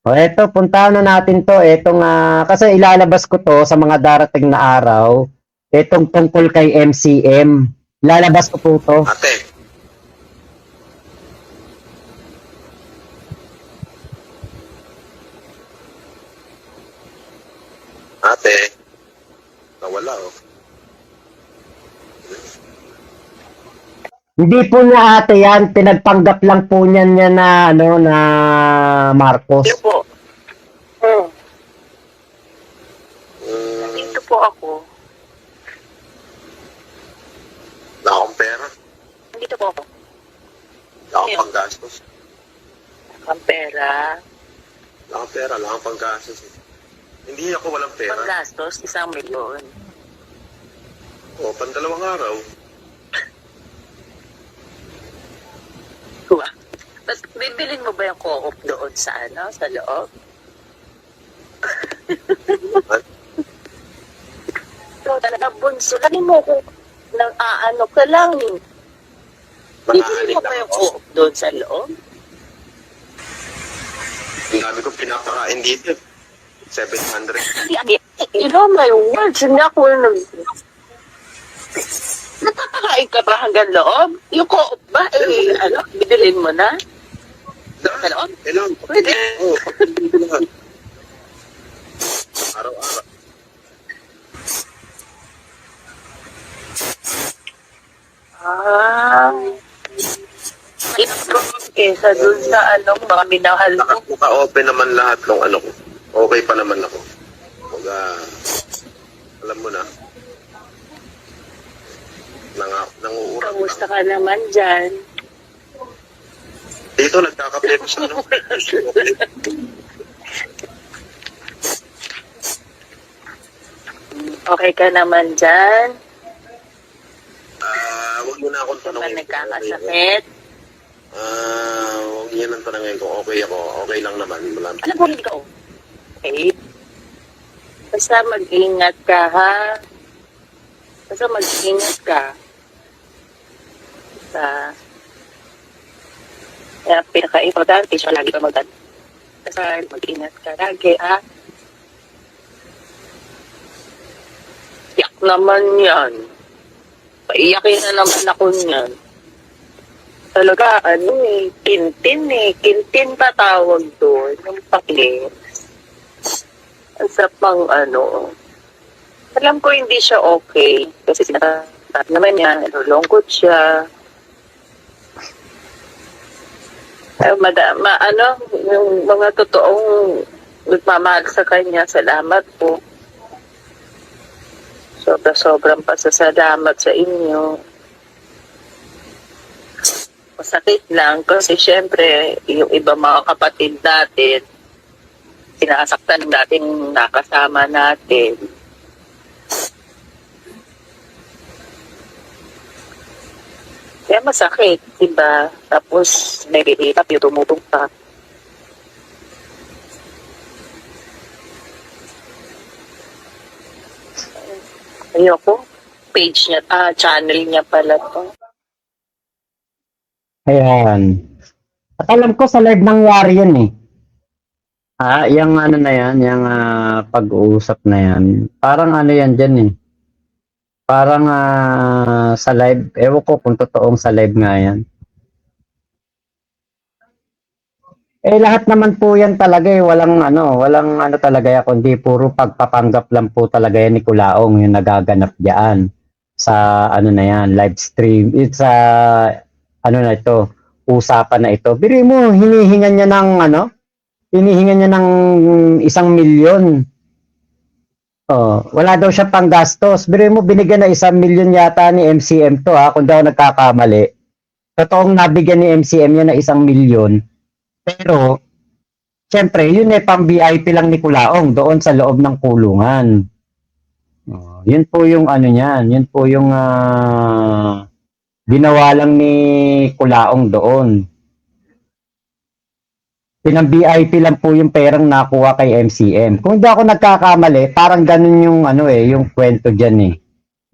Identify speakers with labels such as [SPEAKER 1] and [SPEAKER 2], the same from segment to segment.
[SPEAKER 1] O eto, puntahan na natin to. Etong, kasi ilalabas ko to sa mga darating na araw. Etong tungkol kay MCM. Ilalabas ko po to.
[SPEAKER 2] Ate, ate, nawala oh.
[SPEAKER 1] Hindi po na ate yan. Pinagpanggap lang po niyan na, ano, na Marcos.
[SPEAKER 3] Hello po. Hmm.
[SPEAKER 2] Mm,
[SPEAKER 3] Dito po ako.
[SPEAKER 2] wala akong pera.
[SPEAKER 3] Dito po ako.
[SPEAKER 2] Wala akong
[SPEAKER 3] Ayun.
[SPEAKER 2] panggastos.
[SPEAKER 3] Ang pera.
[SPEAKER 2] Wala akong pera, wala akong panggastos. Hindi ako walang pera.
[SPEAKER 3] Panggastos, 1,000,000.
[SPEAKER 2] O, pandalawang araw.
[SPEAKER 3] Kuha. Tapos, bibilin mo ba yung co-op doon sa ano, sa loob? So, talaga bunso. Lagi mo ko nang aano ka lang. Bibilin mo
[SPEAKER 2] Makaanin
[SPEAKER 3] ba
[SPEAKER 2] lang
[SPEAKER 3] yung
[SPEAKER 2] ako.
[SPEAKER 3] co-op doon sa loob?
[SPEAKER 2] Ang dami kong pinapakain dito. 700.
[SPEAKER 3] You know my words, hindi ako nakakakain ka ba hanggang loob? Yung co-op ba? Eh, ano, bibilin mo na? Sa loob?
[SPEAKER 2] Kailangan.
[SPEAKER 3] Pwede.
[SPEAKER 2] Oo, pagpili lahat. Araw-araw.
[SPEAKER 3] Ah. Improve kesa dun sa anong mga minahal mo.
[SPEAKER 2] Naka-open naman lahat ng ano ko. Okay pa naman ako. Mga, alam mo na. Nanguurat
[SPEAKER 3] Kamusta
[SPEAKER 2] lang.
[SPEAKER 3] ka naman dyan?
[SPEAKER 2] Dito, nagkakape ko sa ano.
[SPEAKER 3] Okay ka naman dyan?
[SPEAKER 2] Huwag mo na akong
[SPEAKER 3] Di ba
[SPEAKER 2] tanongin.
[SPEAKER 3] nagkakasakit?
[SPEAKER 2] Huwag niya nang tanongin kung okay ako. Okay lang naman. Malam.
[SPEAKER 3] Alam mo, hindi ka okay. Basta mag-ingat ka, ha? Basta mag-ingat ka. Basta, kaya pinaka-importante siya lagi ka basta mag-ingat ka lagi, ha? Yak naman yan. Paiyakin na naman ako niyan. Talaga, ano eh, kintin eh. Kintin pa tawag doon. Yung paklis. Sa pang ano. Alam ko hindi siya okay. Kasi sinasabi naman niya, nalulungkot siya. Ano, yung mga totoong nagmamahal sa kanya, salamat po. Sobrang pasasalamat sa inyo. Masakit lang kasi syempre, yung iba mga kapatid natin, sinasaktan natin nakasama natin. Kaya masakit, diba? Tapos, nahihirap yung tumutong pa. Ayoko. Page niya, channel niya pala to.
[SPEAKER 1] Ayan. At alam ko sa live nangyari yan eh. Yung ano na yan, yung pag-uusap na yan. Parang ano yan dyan eh. Parang sa live, ewan ko kung totoong sa live nga yan. Eh lahat naman po yan talaga eh, walang ano talaga yan, kundi puro pagpapanggap lang po talaga yan ni Kulaong yung nagaganap diyan sa ano na yan, live stream. It's ano na ito, usapan na ito. Biri mo, hinihingan niya ng 1,000,000. Oh, wala daw siya pang gastos. Biri mo, binigyan na 1,000,000 yata ni MCM to kung daw nagkakamali. Totoong nabigyan ni MCM yan na 1,000,000. Pero, syempre, yun pang VIP lang ni Kulaong doon sa loob ng kulungan. Oh, yun po yung ano niyan, yun po yung ginawa lang ni Kulaong doon. Pinang-VIP lang po yung perang nakuha kay MCM. Kung hindi ako nagkakamali, parang ganun yung yung kwento diyan eh.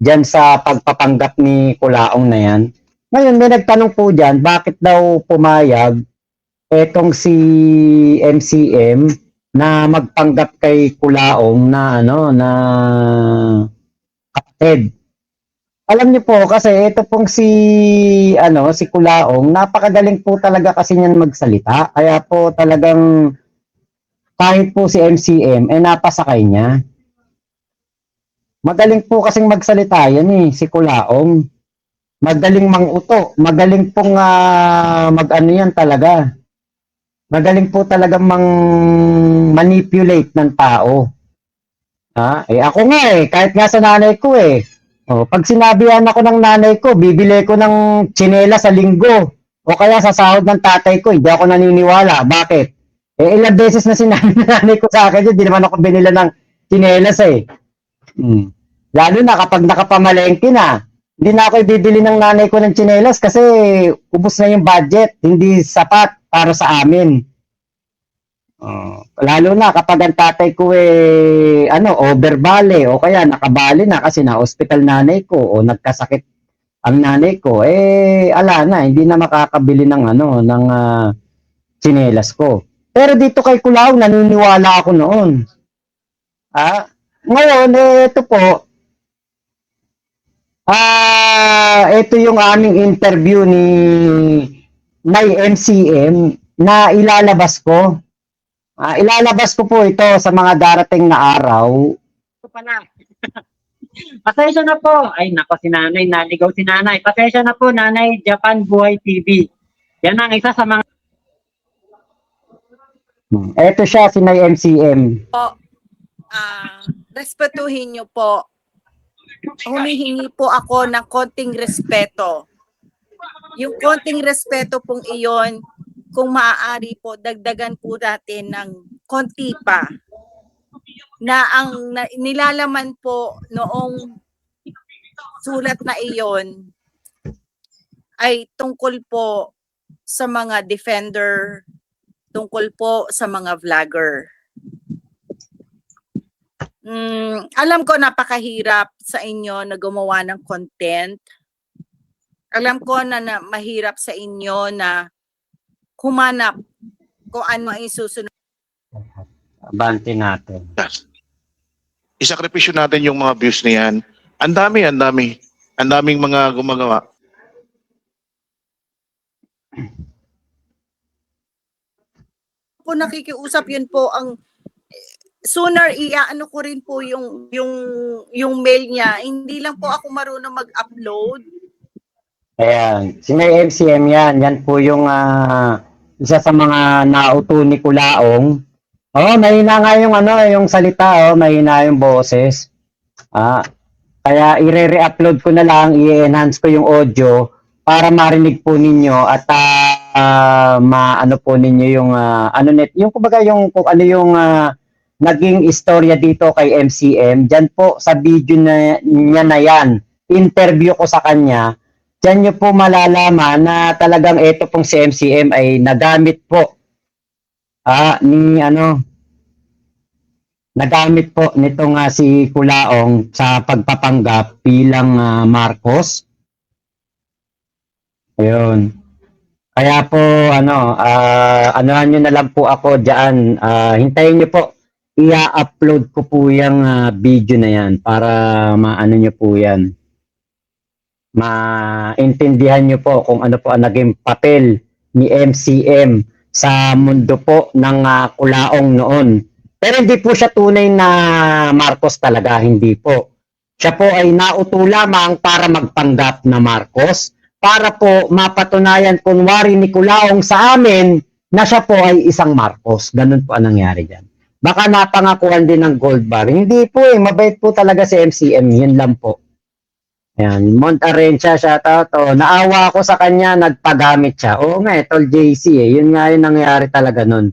[SPEAKER 1] Diyan sa pagpapanggap ni Kulaong na yan. Ngayon, may nagtanong po diyan, bakit daw pumayag etong si MCM na magpanggap kay Kulaong na ano na kapatid. Alam niyo po kasi ito pong si Kulaong, napakagaling po talaga kasi niyan magsalita. Kaya po talagang kahit po si MCM napasakay niya. Magaling po kasing magsalita yan si Kulaong. Magaling manguto, magaling pong mag-ano yan talaga. Magaling po talaga manipulate ng tao. Ako nga kahit nga sa nanay ko pag sinabihan ako ng nanay ko, bibili ko ng tsinela sa linggo. O kaya sa sahod ng tatay ko, hindi ako naniniwala. Bakit? Ilang beses na sinabi ng nanay ko sa akin, hindi naman ako binila ng tsinelas Lalo na kapag nakapamalengke na. Hindi na ako ibibili ng nanay ko ng tsinelas kasi ubos na yung budget, hindi sapat para sa amin. Lalo na kapag ang tatay ko overbale o kaya nakabali na kasi na hospital nanay ko o nagkasakit ang nanay ko, ala na, hindi na makakabili ng ng tsinelas ko. Pero dito kay Kulao, naniniwala ako noon. Ngayon, ito po, ito yung aming interview ni Nay MCM na ilalabas ko. Ilalabas ko po ito sa mga darating na araw. Ito pa na. Pasensya na po. Ay, nako si nanay. Naligaw si nanay. Pasensya na po, nanay. Japan Buhay TV. Yan ang isa sa mga... Ito siya, si Nay MCM.
[SPEAKER 4] Po, respetuhin niyo po. Humihingi po ako ng konting respeto. Yung konting respeto pong iyon, kung maaari po, dagdagan po natin ng konti pa. Na ang nilalaman po noong sulat na iyon ay tungkol po sa mga defender, tungkol po sa mga vlogger. Alam ko napakahirap sa inyo na gumawa ng content. Alam ko na mahirap sa inyo na humanap kung ano ang isusunod.
[SPEAKER 1] Abante natin.
[SPEAKER 5] Isakripisyo natin yung mga views na yan. Ang dami. Ang daming mga gumagawa.
[SPEAKER 4] Po nakikiusap, yun po ang sooner iaano ko rin po yung mail niya. Hindi lang po ako marunong mag-upload.
[SPEAKER 1] Ayan, si May MCM yan po yung isa sa mga nauto ni Kulaong. Mahina nga yung yung salita, mahina yung boses. Kaya i-re-upload ko na lang, i-enhance ko yung audio para marinig po ninyo at maano po ninyo yung yung kumbaga yung kung ano yung naging istorya dito kay MCM. Diyan po sa video niya na yan, interview ko sa kanya, diyan nyo po malalaman na talagang ito pong si MCM ay nagamit po nagamit po nitong si Kulaong sa pagpapanggap bilang Marcos. Ayun. Kaya po anuhan nyo na lang po ako diyan. Hintayin nyo po. I-upload ko po yung video na yan para maano nyo po yan. Maintindihan nyo po kung ano po ang naging papel ni MCM sa mundo po ng Kulaong noon. Pero hindi po siya tunay na Marcos talaga, hindi po. Siya po ay nauto lamang para magpanggap na Marcos, para po mapatunayan kunwari ni Kulaong sa amin na siya po ay isang Marcos. Ganun po ang nangyari dyan. Baka napangakuan din ng gold bar. Hindi po mabait po talaga si MCM, yun lang po. Ayan, Montarencia, shoutout. Naawa ako sa kanya, nagpagamit siya. Oo nga, tol JC yun nga yung nangyari talaga nun.